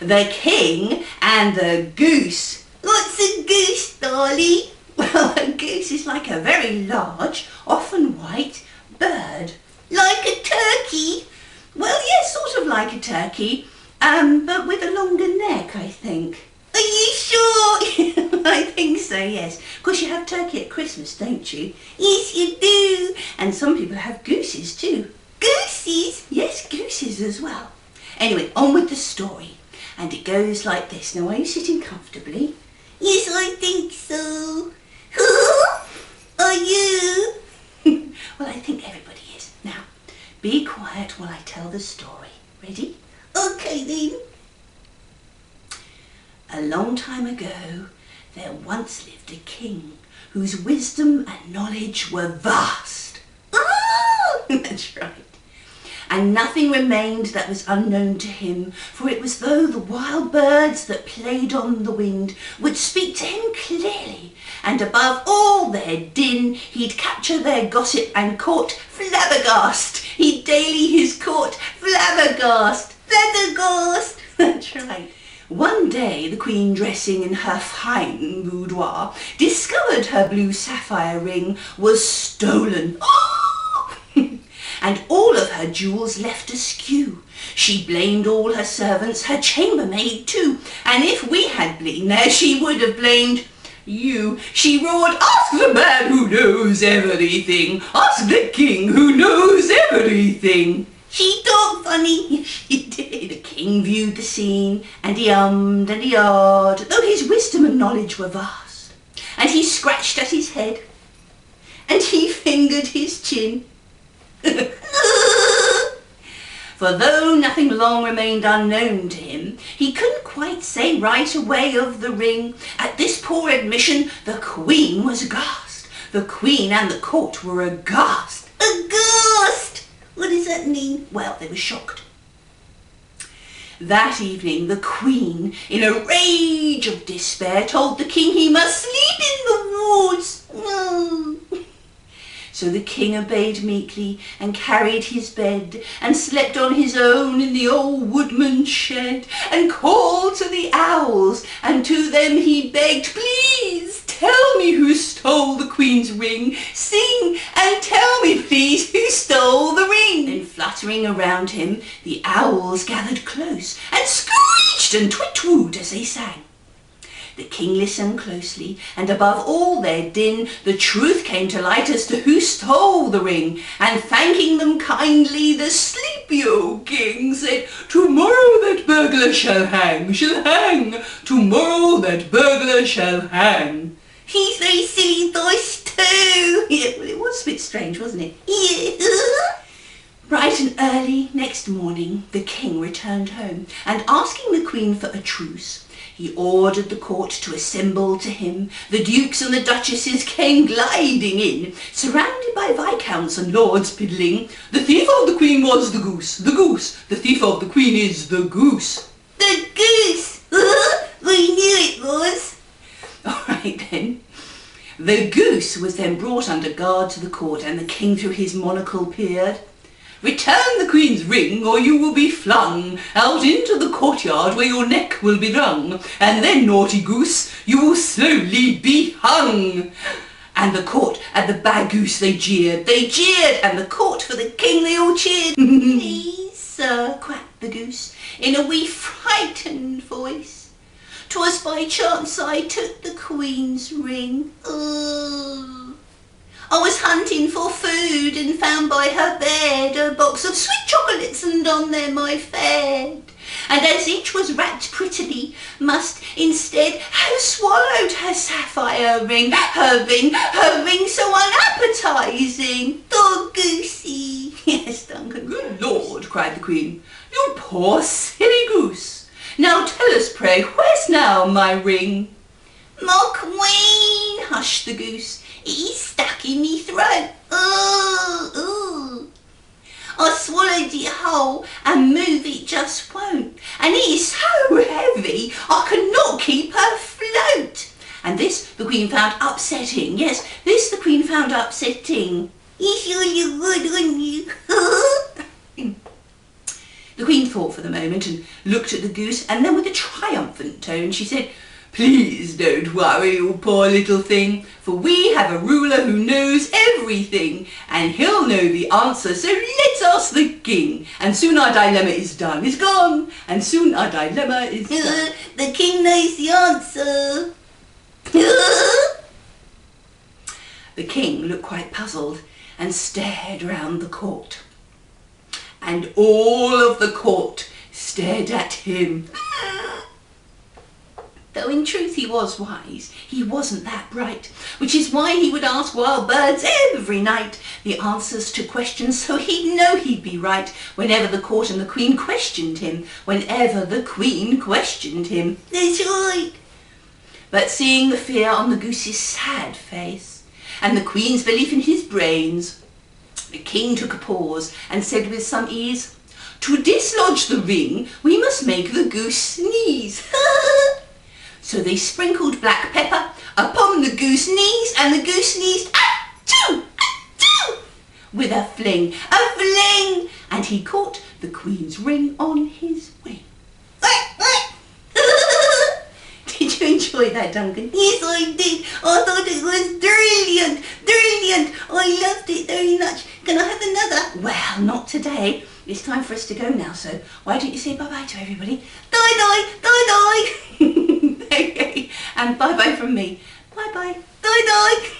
The King and the Goose. What's a goose, Dolly? Well, a goose is like a very large, often white, bird. Like a turkey? Well, yes, sort of like a turkey, but with a longer neck, I think. Are you sure? I think so, yes. Of course, you have turkey at Christmas, don't you? Yes, you do. And some people have gooses too. Gooses? Yes, gooses as well. Anyway, on with the story. And it goes like this. Now, are you sitting comfortably? Yes, I think so. Are you? Well, I think everybody is. Now, be quiet while I tell the story. Ready? Okay, then. A long time ago, there once lived a king whose wisdom and knowledge were vast. Oh, that's right. And nothing remained that was unknown to him, for it was though the wild birds that played on the wind would speak to him clearly, and above all their din, he'd capture their gossip and court flabbergast. He'd daily his court flabbergast. Flabbergast! That's right. One day the Queen, dressing in her fine boudoir, discovered her blue sapphire ring was stolen. Oh! And all of her jewels left askew. She blamed all her servants, her chambermaid too, and if we had been there, she would have blamed you. She roared, "Ask the man who knows everything! Ask the king who knows everything!" She talked funny, she did. The king viewed the scene, and he ummed and he ahed, though his wisdom and knowledge were vast. And he scratched at his head, and he fingered his chin. For though nothing long remained unknown to him, he couldn't quite say right away of the ring. At this poor admission, the Queen was aghast. The Queen and the court were aghast. Aghast! What does that mean? Well, they were shocked. That evening, the Queen, in a rage of despair, told the king he must sleep in the woods. Oh. So the king obeyed meekly and carried his bed and slept on his own in the old woodman's shed, and called to the owls, and to them he begged, "Please tell me who stole the Queen's ring. Sing and tell me, please, who stole the ring." Then fluttering around him, the owls gathered close and screeched and twit-twooed as they sang. The king listened closely, and above all their din, the truth came to light as to who stole the ring, and thanking them kindly, the sleepy old king said, "Tomorrow that burglar shall hang, shall hang. Tomorrow that burglar shall hang." He's very silly dice too. Yeah, well, it was a bit strange, wasn't it? Yeah. Bright and early next morning, the king returned home, and asking the Queen for a truce, he ordered the court to assemble to him. The dukes and the duchesses came gliding in, surrounded by viscounts and lords piddling. "The thief of the Queen was the goose, the goose. The thief of the Queen is the goose." The goose! We knew it was. All right then. The goose was then brought under guard to the court, and the king through his monocle peered. "Return the Queen's ring, or you will be flung out into the courtyard where your neck will be wrung, and then, naughty goose, you will slowly be hung." And the court at the bad goose they jeered, and the court for the king they all cheered. "Please, sir," quacked the goose in a wee frightened voice, "'twas by chance I took the Queen's ring. Oh. I was hunting for food and found by her bed a box of sweet chocolates, and on them I fed. And as each was wrapped prettily, must instead have swallowed her sapphire ring, her ring so unappetizing. Dog goosey." Yes, Duncan. "Good Lord," cried the Queen, "you poor silly goose. Now tell us, pray, where's now my ring?" "My Queen," hushed the goose, "it's stuck in me throat. Oh. I swallowed it whole and move it just won't, and it is so heavy I could not keep her afloat." And this the Queen found upsetting. Yes, this the Queen found upsetting. "You sure you would, wouldn't you?" The Queen thought for the moment and looked at the goose, and then with a triumphant tone she said, "Please don't worry, you poor little thing, for we have a ruler who knows everything, and he'll know the answer, so let's ask the king, and soon our dilemma is done, is gone, and soon our dilemma is done." The king knows the answer. The king looked quite puzzled and stared round the court. And all of the court stared at him. Though in truth he was wise, he wasn't that bright, which is why he would ask wild birds every night the answers to questions, so he'd know he'd be right whenever the court and the Queen questioned him, whenever the Queen questioned him. That's right. But seeing the fear on the goose's sad face, and the Queen's belief in his brains, the king took a pause and said with some ease, "To dislodge the ring, we must make the goose sneeze." So they sprinkled black pepper upon the goose knees, and the goose sneezed, "Achoo! Achoo!" with a fling, and he caught the Queen's ring on his wing. Did you enjoy that, Duncan? Yes, I did. I thought it was brilliant. Brilliant. I loved it very much. Can I have another? Well, not today. It's time for us to go now, so why don't you say bye-bye to everybody? Die-die. Die-die. Okay, and bye-bye from me. Bye-bye. Die-die.